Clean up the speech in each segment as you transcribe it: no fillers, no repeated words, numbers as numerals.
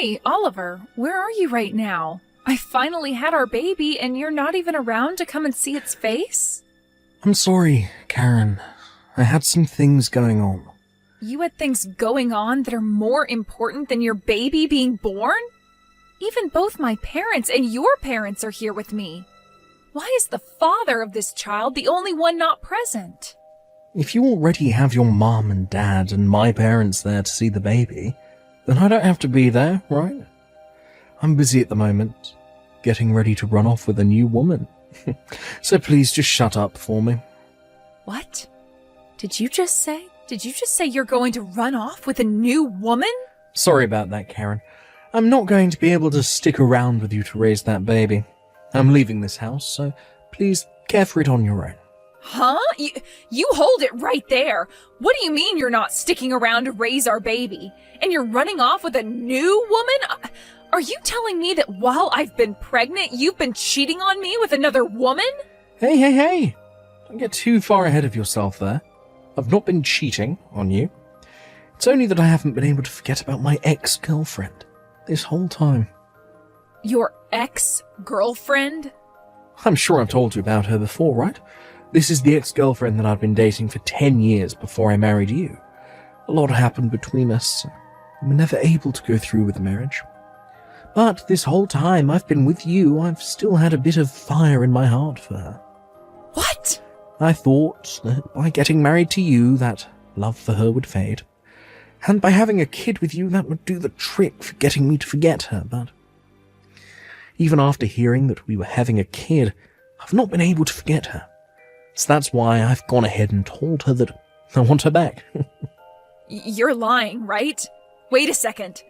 Hey, Oliver, where are you right now? I finally had our baby and you're not even around to come and see its face? I'm sorry, Karen. I had some things going on. You had things going on that are more important than your baby being born? Even both my parents and your parents are here with me. Why is the father of this child the only one not present? If you already have your mom and dad and my parents there to see the baby, then I don't have to be there, right? I'm busy at the moment, getting ready to run off with a new woman. So please just shut up for me. What? Did you just say you're going to run off with a new woman? Sorry about that, Karen. I'm not going to be able to stick around with you to raise that baby. I'm leaving this house, so please care for it on your own. Huh? You hold it right there. What do you mean you're not sticking around to raise our baby? And you're running off with a new woman? Are you telling me that while I've been pregnant, you've been cheating on me with another woman? Hey. Don't get too far ahead of yourself there. I've not been cheating on you. It's only that I haven't been able to forget about my ex-girlfriend this whole time. Your ex-girlfriend? I'm sure I've told you about her before, right? This is the ex-girlfriend that I've been dating for 10 years before I married you. A lot happened between us. We were never able to go through with the marriage. But this whole time I've been with you, I've still had a bit of fire in my heart for her. What? I thought that by getting married to you, that love for her would fade. And by having a kid with you, that would do the trick for getting me to forget her, but even after hearing that we were having a kid, I've not been able to forget her. So that's why I've gone ahead and told her that I want her back. You're lying, right? Wait a second.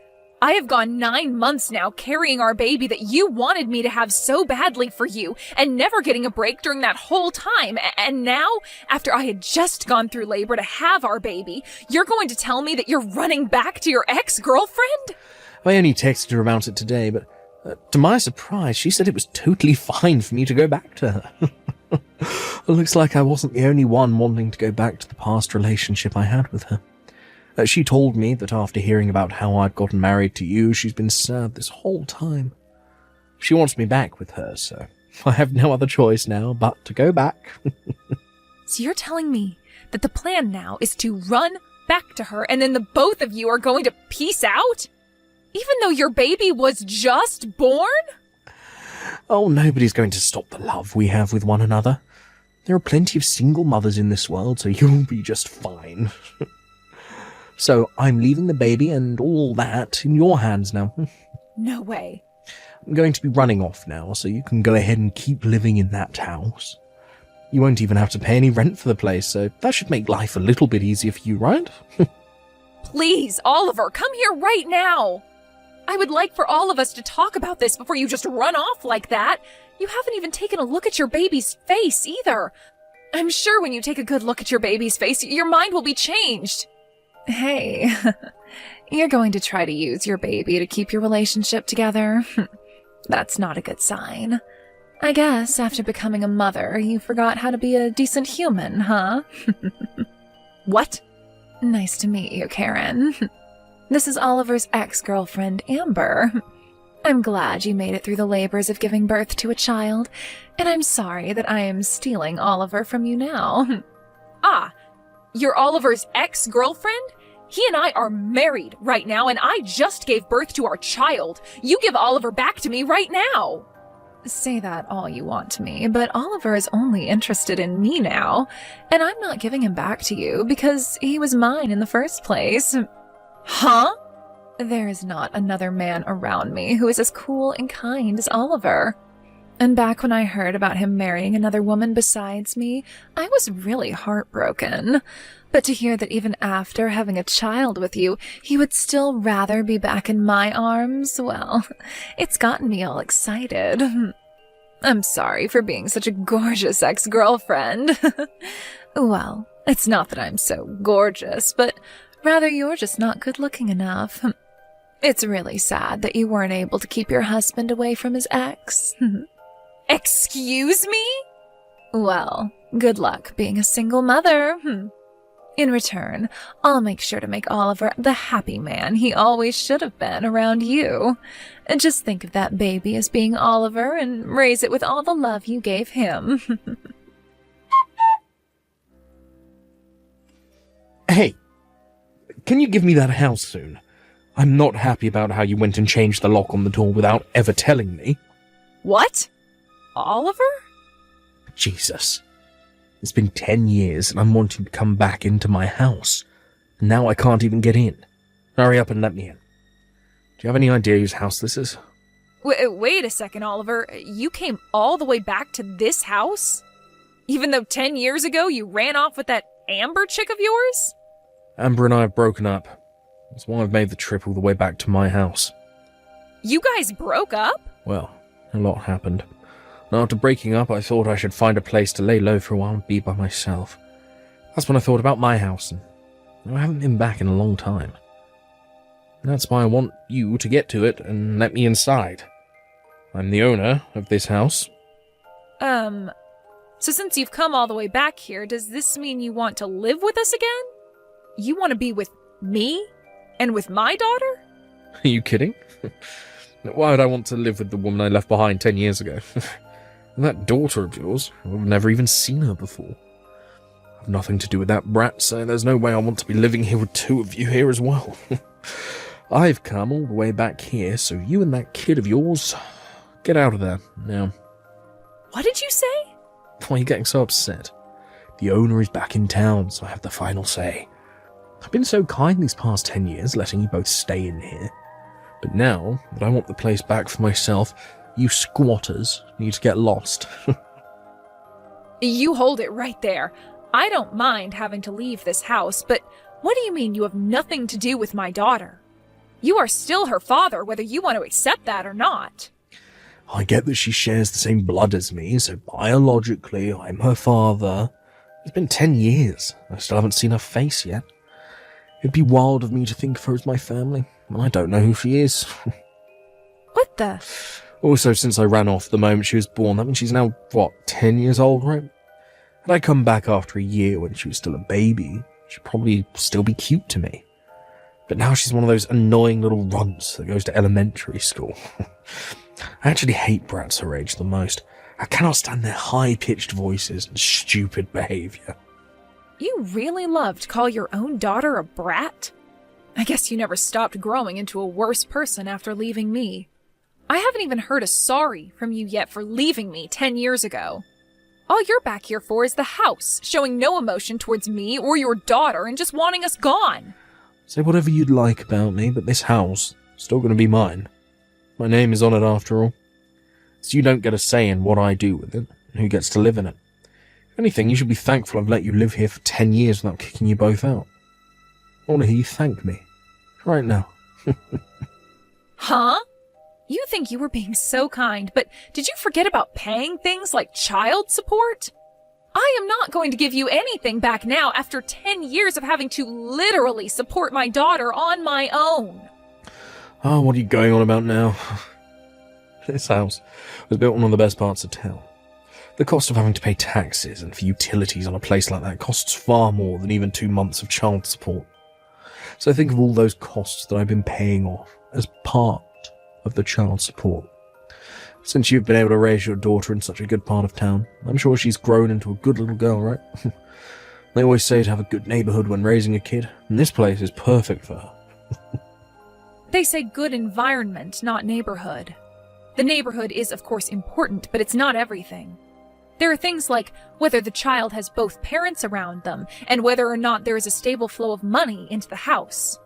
I have gone 9 months now carrying our baby that you wanted me to have so badly for you and never getting a break during that whole time. And now, after I had just gone through labor to have our baby, you're going to tell me that you're running back to your ex-girlfriend? I only texted her about it today, but to my surprise, she said it was totally fine for me to go back to her. It looks like I wasn't the only one wanting to go back to the past relationship I had with her. She told me that after hearing about how I'd gotten married to you, she's been sad this whole time. She wants me back with her, so I have no other choice now but to go back. So you're telling me that the plan now is to run back to her and then the both of you are going to peace out? Even though your baby was just born? Oh, nobody's going to stop the love we have with one another. There are plenty of single mothers in this world, so you'll be just fine. So I'm leaving the baby and all that in your hands now. No way. I'm going to be running off now, so you can go ahead and keep living in that house. You won't even have to pay any rent for the place, so that should make life a little bit easier for you, right? Please, Oliver, come here right now. I would like for all of us to talk about this before you just run off like that. You haven't even taken a look at your baby's face either. I'm sure when you take a good look at your baby's face, your mind will be changed. Hey, you're going to try to use your baby to keep your relationship together? That's not a good sign. I guess after becoming a mother, you forgot how to be a decent human, huh? What? Nice to meet you, Karen. This is Oliver's ex-girlfriend, Amber. I'm glad you made it through the labors of giving birth to a child, and I'm sorry that I am stealing Oliver from you now. Ah, you're Oliver's ex-girlfriend? He and I are married right now, and I just gave birth to our child. You give Oliver back to me right now. Say that all you want to me, but Oliver is only interested in me now, and I'm not giving him back to you because he was mine in the first place. Huh? There is not another man around me who is as cool and kind as Oliver. And back when I heard about him marrying another woman besides me, I was really heartbroken. But to hear that even after having a child with you, he would still rather be back in my arms, well, it's gotten me all excited. I'm sorry for being such a gorgeous ex-girlfriend. Well, it's not that I'm so gorgeous, but rather you're just not good-looking enough. It's really sad that you weren't able to keep your husband away from his ex. Excuse me? Well, good luck being a single mother. In return, I'll make sure to make Oliver the happy man he always should have been around you. And just think of that baby as being Oliver and raise it with all the love you gave him. Hey, can you give me that house soon? I'm not happy about how you went and changed the lock on the door without ever telling me. What? Oliver? Jesus. It's been 10 years and I'm wanting to come back into my house. And now I can't even get in. Hurry up and let me in. Do you have any idea whose house this is? Wait a second, Oliver. You came all the way back to this house? Even though 10 years ago you ran off with that Amber chick of yours? Amber and I have broken up. That's why I've made the trip all the way back to my house. You guys broke up? Well, a lot happened. And after breaking up, I thought I should find a place to lay low for a while and be by myself. That's when I thought about my house, and I haven't been back in a long time. That's why I want you to get to it and let me inside. I'm the owner of this house. So since you've come all the way back here, does this mean you want to live with us again? You want to be with me? And with my daughter? Are you kidding? Why would I want to live with the woman I left behind 10 years ago? And that daughter of yours, I've never even seen her before. I've nothing to do with that brat, so there's no way I want to be living here with two of you here as well. I've come all the way back here, so you and that kid of yours, get out of there now. What did you say? Why are you getting so upset? The owner is back in town, so I have the final say. I've been so kind these past 10 years, letting you both stay in here. But now that I want the place back for myself, you squatters need to get lost. You hold it right there. I don't mind having to leave this house, but what do you mean you have nothing to do with my daughter? You are still her father, whether you want to accept that or not. I get that she shares the same blood as me, so biologically I'm her father. It's been 10 years. I still haven't seen her face yet. It'd be wild of me to think of her as my family, and I don't know who she is. What the? Also, since I ran off the moment she was born, that means she's now, 10 years old, right? Had I come back after a year when she was still a baby, she'd probably still be cute to me. But now she's one of those annoying little runts that goes to elementary school. I actually hate brats her age the most. I cannot stand their high-pitched voices and stupid behaviour. You really love to call your own daughter a brat? I guess you never stopped growing into a worse person after leaving me. I haven't even heard a sorry from you yet for leaving me 10 years ago. All you're back here for is the house, showing no emotion towards me or your daughter and just wanting us gone. Say whatever you'd like about me, but this house is still going to be mine. My name is on it after all. So you don't get a say in what I do with it, and who gets to live in it. If anything, you should be thankful I've let you live here for 10 years without kicking you both out. I want to hear you thank me. Right now. Huh? You think you were being so kind, but did you forget about paying things like child support? I am not going to give you anything back now after 10 years of having to literally support my daughter on my own. Oh, what are you going on about now? This house was built on one of the best parts of town. The cost of having to pay taxes and for utilities on a place like that costs far more than even 2 months of child support. So think of all those costs that I've been paying off as part of the child support. Since you've been able to raise your daughter in such a good part of town, I'm sure she's grown into a good little girl, right? They always say to have a good neighborhood when raising a kid, and this place is perfect for her. They say good environment, not neighborhood. The neighborhood is, of course, important, but it's not everything. There are things like whether the child has both parents around them and whether or not there is a stable flow of money into the house.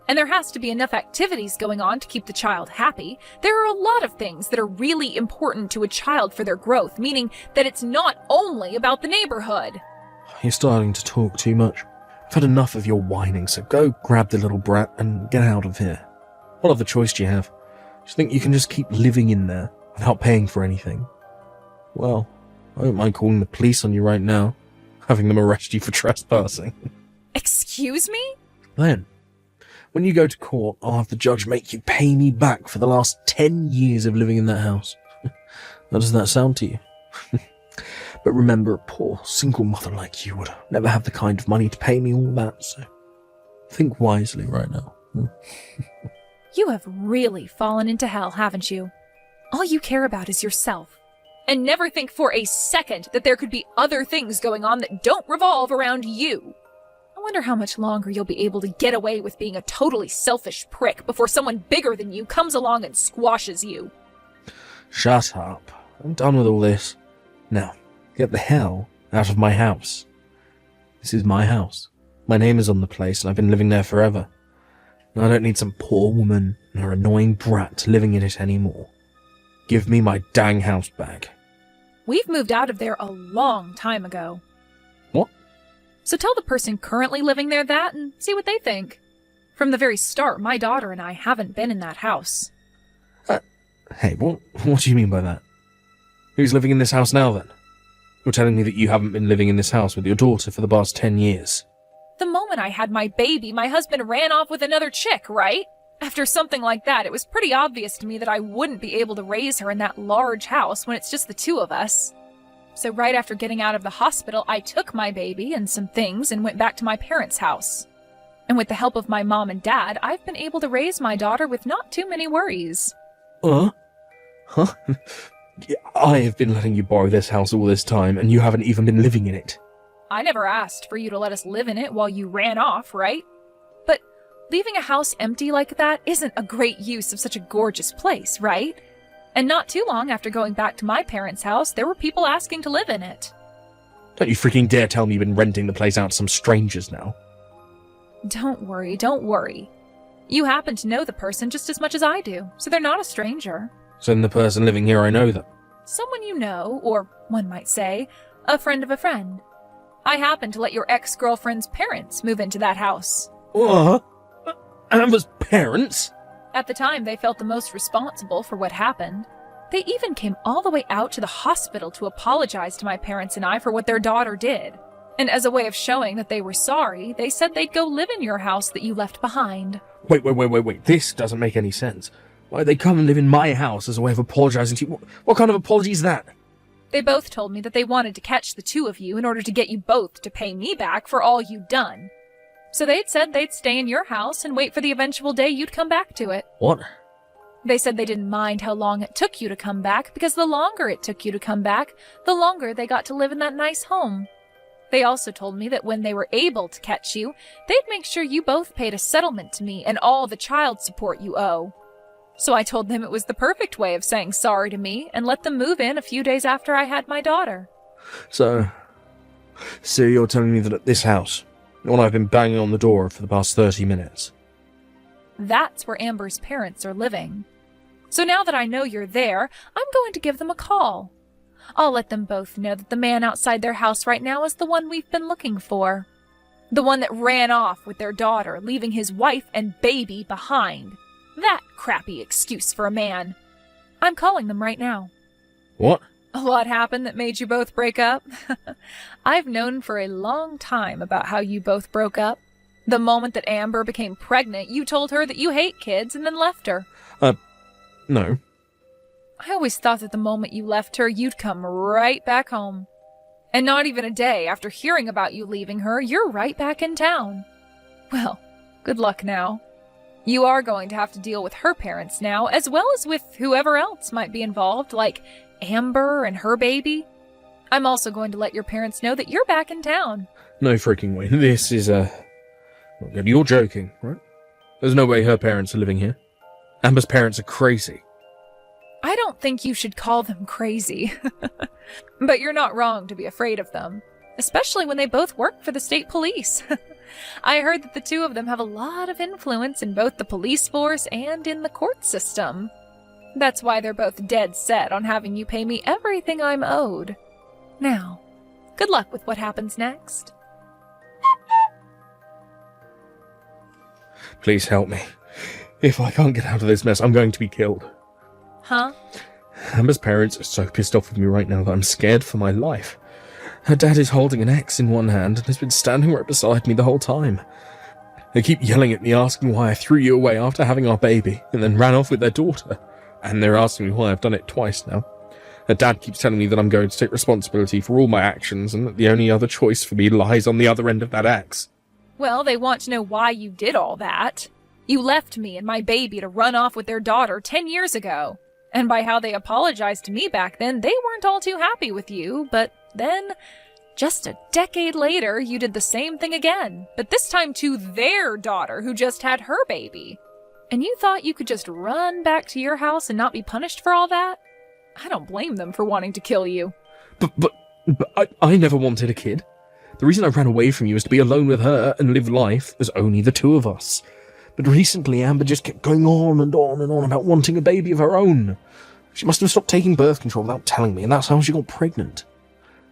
And there has to be enough activities going on to keep the child happy. There are a lot of things that are really important to a child for their growth, meaning that it's not only about the neighborhood. You're starting to talk too much. I've had enough of your whining, so go grab the little brat and get out of here. What other choice do you have? Do you think you can just keep living in there without paying for anything? Well, I don't mind calling the police on you right now, having them arrest you for trespassing. Excuse me? Then, when you go to court, I'll have the judge make you pay me back for the last 10 years of living in that house. How does that sound to you? But remember, a poor, single mother like you would never have the kind of money to pay me all that, so think wisely right now. You have really fallen into hell, haven't you? All you care about is yourself. And never think for a second that there could be other things going on that don't revolve around you. I wonder how much longer you'll be able to get away with being a totally selfish prick before someone bigger than you comes along and squashes you. Shut up. I'm done with all this. Now, get the hell out of my house. This is my house. My name is on the place, and I've been living there forever. And I don't need some poor woman and her annoying brat living in it anymore. Give me my dang house back. We've moved out of there a long time ago. What? So tell the person currently living there that and see what they think. From the very start, my daughter and I haven't been in that house. Hey, what do you mean by that? Who's living in this house now, then? You're telling me that you haven't been living in this house with your daughter for the past 10 years. The moment I had my baby, my husband ran off with another chick, right? After something like that, it was pretty obvious to me that I wouldn't be able to raise her in that large house when it's just the two of us. So right after getting out of the hospital, I took my baby and some things and went back to my parents' house. And with the help of my mom and dad, I've been able to raise my daughter with not too many worries. Huh? I have been letting you borrow this house all this time, and you haven't even been living in it. I never asked for you to let us live in it while you ran off, right? But leaving a house empty like that isn't a great use of such a gorgeous place, right? And not too long after going back to my parents' house, there were people asking to live in it. Don't you freaking dare tell me you've been renting the place out to some strangers now. Don't worry. You happen to know the person just as much as I do, so they're not a stranger. So then the person living here, I know them. Someone you know, or one might say, a friend of a friend. I happen to let your ex-girlfriend's parents move into that house. What? Amber's parents? At the time, they felt the most responsible for what happened. They even came all the way out to the hospital to apologize to my parents and I for what their daughter did. And as a way of showing that they were sorry, they said they'd go live in your house that you left behind. Wait. This doesn't make any sense. Why'd they come and live in my house as a way of apologizing to you? What kind of apology is that? They both told me that they wanted to catch the two of you in order to get you both to pay me back for all you'd done. So they'd said they'd stay in your house and wait for the eventual day you'd come back to it. What? They said they didn't mind how long it took you to come back, because the longer it took you to come back, the longer they got to live in that nice home. They also told me that when they were able to catch you, they'd make sure you both paid a settlement to me and all the child support you owe. So I told them it was the perfect way of saying sorry to me and let them move in a few days after I had my daughter. So you're telling me that at this house, the one I've been banging on the door for the past 30 minutes. That's where Amber's parents are living. So now that I know you're there, I'm going to give them a call. I'll let them both know that the man outside their house right now is the one we've been looking for. The one that ran off with their daughter, leaving his wife and baby behind. That crappy excuse for a man. I'm calling them right now. What? A lot happened that made you both break up. I've known for a long time about how you both broke up. The moment that Amber became pregnant, you told her that you hate kids and then left her. No. I always thought that the moment you left her, you'd come right back home. And not even a day after hearing about you leaving her, you're right back in town. Well, good luck now. You are going to have to deal with her parents now, as well as with whoever else might be involved, like Amber and her baby. I'm also going to let your parents know that you're back in town. No freaking way. This is not good. You're joking, right? There's no way her parents are living here. Amber's parents are crazy. I don't think you should call them crazy. But you're not wrong to be afraid of them, especially when they both work for the state police. I heard that the two of them have a lot of influence in both the police force and in the court system. That's why they're both dead set on having you pay me everything I'm owed. Now, good luck with what happens next. Please help me. If I can't get out of this mess, I'm going to be killed. Huh? Amber's parents are so pissed off with me right now that I'm scared for my life. Her dad is holding an axe in one hand and has been standing right beside me the whole time. They keep yelling at me, asking why I threw you away after having our baby, and then ran off with their daughter. And they're asking me why I've done it twice now. Her dad keeps telling me that I'm going to take responsibility for all my actions and that the only other choice for me lies on the other end of that axe. Well, they want to know why you did all that. You left me and my baby to run off with their daughter 10 years ago. And by how they apologized to me back then, they weren't all too happy with you, but then, just a decade later, you did the same thing again, but this time to their daughter who just had her baby. And you thought you could just run back to your house and not be punished for all that? I don't blame them for wanting to kill you. But I never wanted a kid. The reason I ran away from you is to be alone with her and live life as only the two of us. But recently Amber just kept going on and on and on about wanting a baby of her own. She must have stopped taking birth control without telling me, and that's how she got pregnant.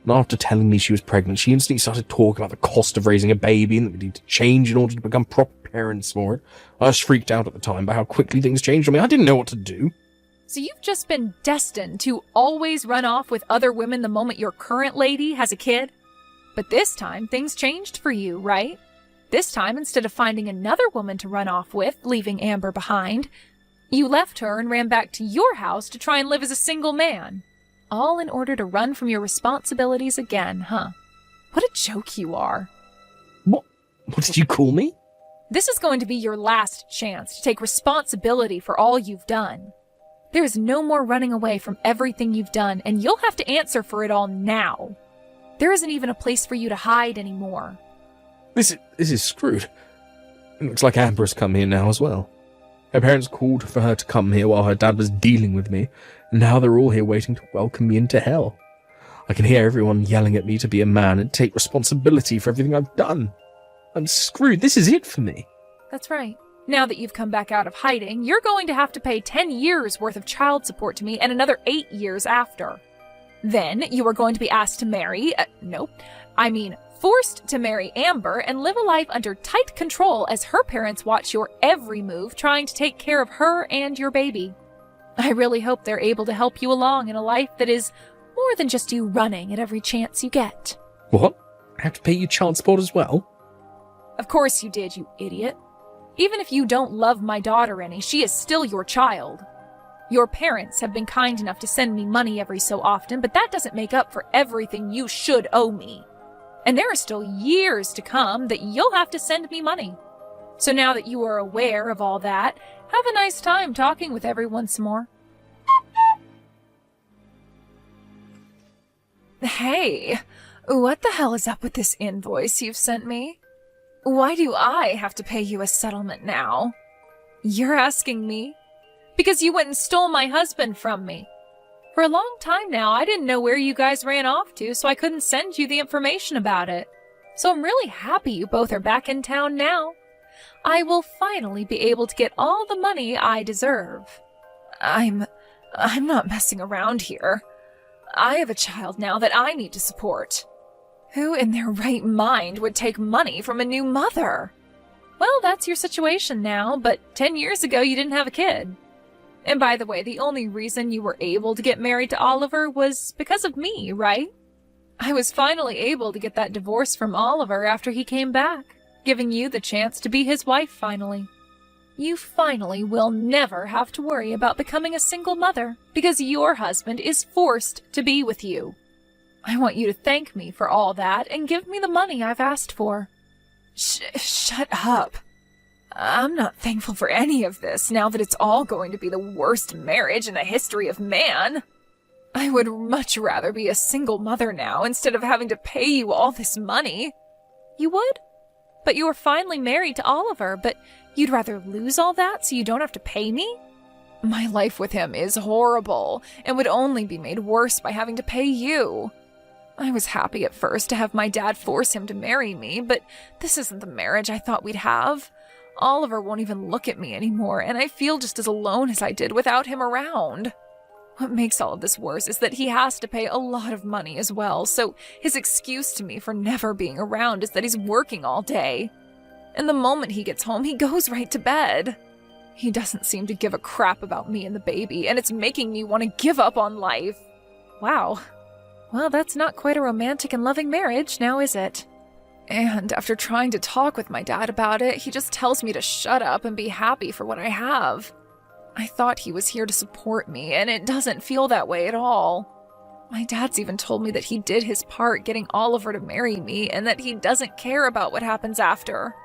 And after telling me she was pregnant, she instantly started talking about the cost of raising a baby and that we need to change in order to become proper parents for it. I was freaked out at the time by how quickly things changed on me. I didn't know what to do. So you've just been destined to always run off with other women the moment your current lady has a kid? But this time, things changed for you, right? This time, instead of finding another woman to run off with, leaving Amber behind, you left her and ran back to your house to try and live as a single man. All in order to run from your responsibilities again, huh? What a joke you are. What did you call me? This is going to be your last chance to take responsibility for all you've done. There is no more running away from everything you've done, and you'll have to answer for it all now. There isn't even a place for you to hide anymore. This is screwed. It looks like Amber has come here now as well. Her parents called for her to come here while her dad was dealing with me, and now they're all here waiting to welcome me into hell. I can hear everyone yelling at me to be a man and take responsibility for everything I've done. I'm screwed. This is it for me. That's right. Now that you've come back out of hiding, you're going to have to pay 10 years worth of child support to me and another 8 years after. Then you are going to be asked to marry, forced to marry Amber and live a life under tight control as her parents watch your every move, trying to take care of her and your baby. I really hope they're able to help you along in a life that is more than just you running at every chance you get. What? I have to pay you child support as well? Of course you did, you idiot. Even if you don't love my daughter any, she is still your child. Your parents have been kind enough to send me money every so often, but that doesn't make up for everything you should owe me. And there are still years to come that you'll have to send me money. So now that you are aware of all that, have a nice time talking with everyone some more. Hey, what the hell is up with this invoice you've sent me? Why do I have to pay you a settlement now? You're asking me? Because you went and stole my husband from me. For a long time now, I didn't know where you guys ran off to, so I couldn't send you the information about it. So I'm really happy you both are back in town now. I will finally be able to get all the money I deserve. I'm not messing around here. I have a child now that I need to support. Who in their right mind would take money from a new mother? Well, that's your situation now, but 10 years ago you didn't have a kid. And by the way, the only reason you were able to get married to Oliver was because of me, right? I was finally able to get that divorce from Oliver after he came back, giving you the chance to be his wife finally. You finally will never have to worry about becoming a single mother because your husband is forced to be with you. I want you to thank me for all that and give me the money I've asked for. Shut up. I'm not thankful for any of this now that it's all going to be the worst marriage in the history of man. I would much rather be a single mother now instead of having to pay you all this money. You would? But you were finally married to Oliver, but you'd rather lose all that so you don't have to pay me? My life with him is horrible and would only be made worse by having to pay you. I was happy at first to have my dad force him to marry me, but this isn't the marriage I thought we'd have. Oliver won't even look at me anymore, and I feel just as alone as I did without him around. What makes all of this worse is that he has to pay a lot of money as well, so his excuse to me for never being around is that he's working all day. And the moment he gets home, he goes right to bed. He doesn't seem to give a crap about me and the baby, and it's making me want to give up on life. Wow. Well, that's not quite a romantic and loving marriage, now is it? And after trying to talk with my dad about it, he just tells me to shut up and be happy for what I have. I thought he was here to support me, and it doesn't feel that way at all. My dad's even told me that he did his part getting Oliver to marry me and that he doesn't care about what happens after.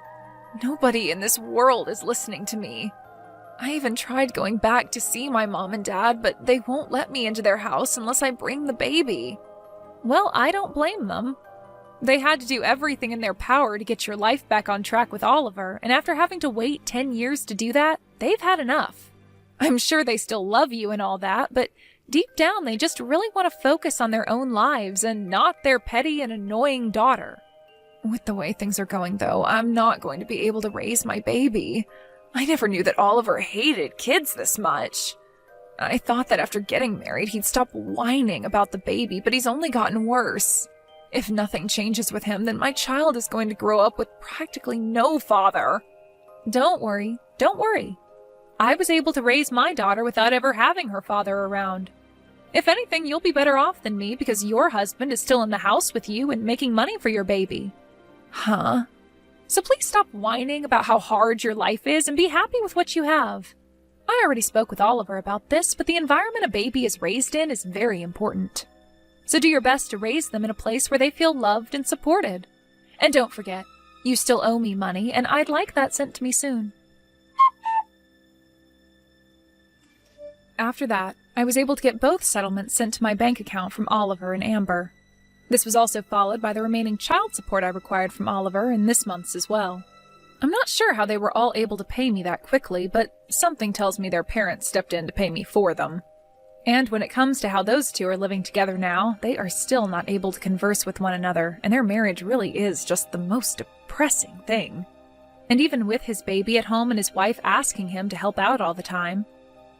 Nobody in this world is listening to me. I even tried going back to see my mom and dad, but they won't let me into their house unless I bring the baby. Well, I don't blame them. They had to do everything in their power to get your life back on track with Oliver, and after having to wait 10 years to do that, they've had enough. I'm sure they still love you and all that, but deep down they just really want to focus on their own lives and not their petty and annoying daughter. With the way things are going, though, I'm not going to be able to raise my baby. I never knew that Oliver hated kids this much. I thought that after getting married, he'd stop whining about the baby, but he's only gotten worse. If nothing changes with him, then my child is going to grow up with practically no father. Don't worry. I was able to raise my daughter without ever having her father around. If anything, you'll be better off than me because your husband is still in the house with you and making money for your baby. Huh? So please stop whining about how hard your life is and be happy with what you have. I already spoke with Oliver about this, but the environment a baby is raised in is very important. So do your best to raise them in a place where they feel loved and supported. And don't forget, you still owe me money, and I'd like that sent to me soon. After that, I was able to get both settlements sent to my bank account from Oliver and Amber. This was also followed by the remaining child support I required from Oliver and this month's as well. I'm not sure how they were all able to pay me that quickly, but something tells me their parents stepped in to pay me for them. And when it comes to how those two are living together now, they are still not able to converse with one another, and their marriage really is just the most depressing thing. And even with his baby at home and his wife asking him to help out all the time,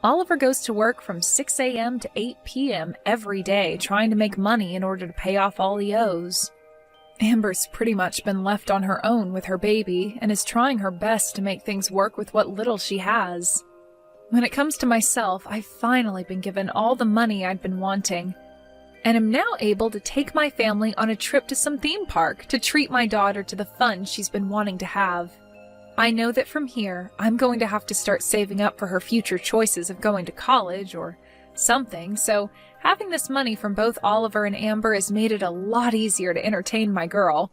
Oliver goes to work from 6 a.m. to 8 p.m. every day trying to make money in order to pay off all he owes. Amber's pretty much been left on her own with her baby and is trying her best to make things work with what little she has. When it comes to myself, I've finally been given all the money I'd been wanting, and am now able to take my family on a trip to some theme park to treat my daughter to the fun she's been wanting to have. I know that from here, I'm going to have to start saving up for her future choices of going to college or something, so having this money from both Oliver and Amber has made it a lot easier to entertain my girl.